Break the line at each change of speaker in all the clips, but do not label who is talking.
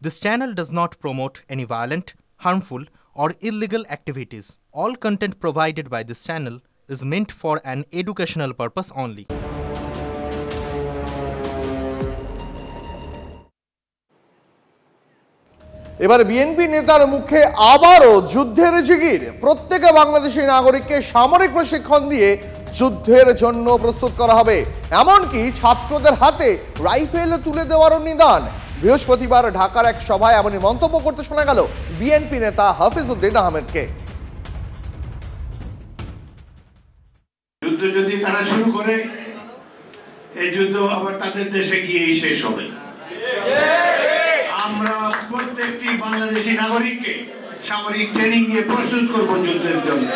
This channel does not promote any violent, harmful, or illegal activities. All content provided by this channel is meant for an educational purpose only.
এবার BNP নেতার মুখে আবারও যুদ্ধের জিগির। প্রত্যেক বাংলাদেশী নাগরিককে সামরিক প্রশিক্ষণ দিয়ে যুদ্ধের জন্য প্রস্তুত করা হবে, এমনকি ছাত্রদের হাতে রাইফেল তুলে দেওয়ারও নিদান। বৃহস্পতিবার ঢাকার এক সভায় এমনই মন্তব্য করতে শোনা গেল বিএনপি নেতা হাফিজ উদ্দিন আহমেদকে।
যুদ্ধ যদি তারা শুরু করে, এই যুদ্ধ আবার তাদের দেশে গিয়েই শেষ হবে। আমরা প্রত্যেকটি বাংলাদেশী নাগরিককে সামরিক ট্রেনিং দিয়ে প্রস্তুত করব যুদ্ধের জন্য।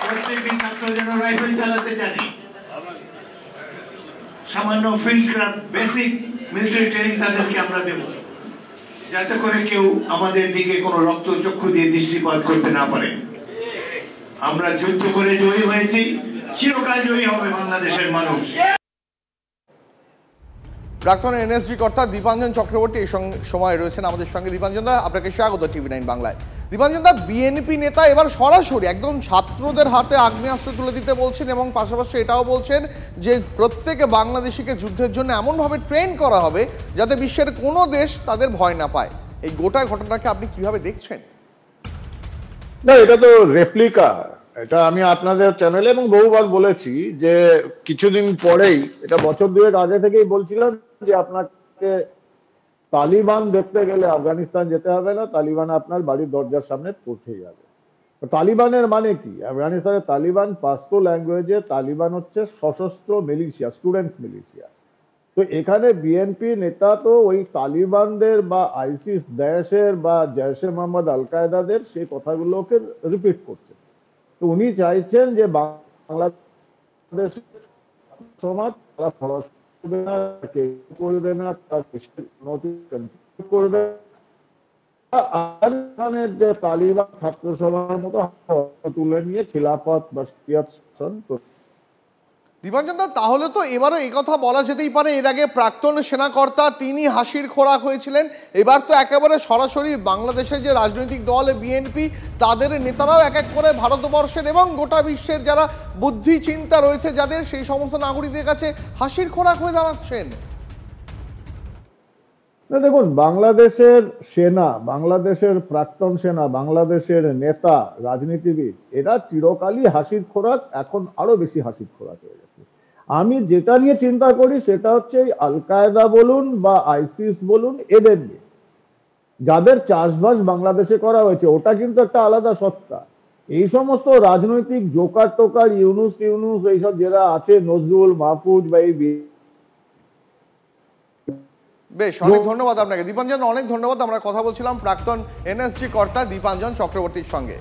প্রত্যেকটি ছাত্র যেন রাইফেল চালাতে জানে, সামান্য field craft basic military training তাদেরকে আমরা দেব, যাতে করে কেউ আমাদের দিকে কোনো রক্ত চক্ষু দিয়ে দৃষ্টিপাত করতে না পারে। আমরা যুদ্ধ করে জয়ী হয়েছি, চিরকাল জয়ী হবে বাংলাদেশের মানুষ।
প্রাক্তন এনএসজি কর্তা দীপাঞ্জন চক্রবর্তী এই সময় রয়েছেন আমাদের সঙ্গে। দীপাঞ্জন দা, আপনাকে স্বাগত টিভি9 বাংলায়। দীপাঞ্জন দা, বিএনপি নেতা এবার সরাসরি একদম ছাত্রদের হাতে আগ্নেয়াস্ত্র তুলে দিতে বলছেন এবং পাশাপাশি এটাও বলছেন যে প্রত্যেক বাংলাদেশিকে যুদ্ধের জন্য এমনভাবে ট্রেন করা হবে যাতে বিশ্বের কোনো দেশ তাদের ভয় না পায়। এই গোটা ঘটনাকে আপনি কিভাবে দেখছেন?
না, এটা তো রেপ্লিকা। এটা আমি আপনাদের চ্যানেলে এবং বহুবার বলেছি যে কিছুদিন পরেই, এটা বছর দুয়েক আগে থেকেই বলছিলাম যে আপনাকে তালিবান দেখতে গেলে আফগানিস্তান যেতে হবে না, তালিবান আপনার বাড়ির দরজার সামনে পৌঁছে যাবে। তালিবানের মানে কি? আফগানিস্তানের তালিবান পাশতো ল্যাঙ্গুয়েজে তালিবান হচ্ছে সশস্ত্র মিলিশিয়া, স্টুডেন্ট মিলিশিয়া। তো এখানে বিএনপি নেতা তো ওই তালিবানদের বা আইসিস, দায়েশের বা জৈশে মোহাম্মদ, আল কায়দাদের সেই কথাগুলোকে রিপিট করছেন। তো উনি চাইছেন যে বাংলাদেশের সমাজ তারা করবে না, করবে না, তার করবে। আফগানিস্তানের যে তালিবান ছাত্র সভার মতো তুলে নিয়ে খিলাফত বা শিয়াত শাসন।
দীপাঞ্জন দা, তাহলে তো এবারও এই কথা বলা যেতেই পারে, এর আগে প্রাক্তন সেনাকর্তা তিনি হাসির খোরাক হয়েছিলেন, এবার তো একেবারে সরাসরি বাংলাদেশের যে রাজনৈতিক দল বিএনপি তাদের নেতারাও এক এক করে ভারতবর্ষের এবং গোটা বিশ্বের যারা বুদ্ধি চিন্তা রয়েছে যাদের, সেই সমস্ত নাগরিকদের কাছে হাসির খোরাক হয়ে দাঁড়াচ্ছেন।
না দেখুন, বাংলাদেশের সেনা, বাংলাদেশের প্রাক্তন সেনা, বাংলাদেশের নেতা, রাজনীতিবিদ, এরা চিরকালই হাসির খোরাক, এখন আরো বেশি হাসির খোরাক হয়ে গেছে। আমি যেটা নিয়ে চিন্তা করি সেটা হচ্ছে আল কায়দা বলুন বা আইসিস বলুন, এদের নিয়ে যাদের চাষবাস বাংলাদেশে করা হয়েছে, ওটা কিন্তু একটা আলাদা সত্তা। এই সমস্ত রাজনৈতিক জোকার টোকার, ইউনুস এইসব যারা আছে, নজরুল মাহফুজ বা এই,
বেশ, অনেক ধন্যবাদ আপনাকে দীপাঞ্জন, অনেক ধন্যবাদ। আমরা কথা বলছিলাম প্রাক্তন এনএসজি কর্তা দীপাঞ্জন চক্রবর্তীর সঙ্গে।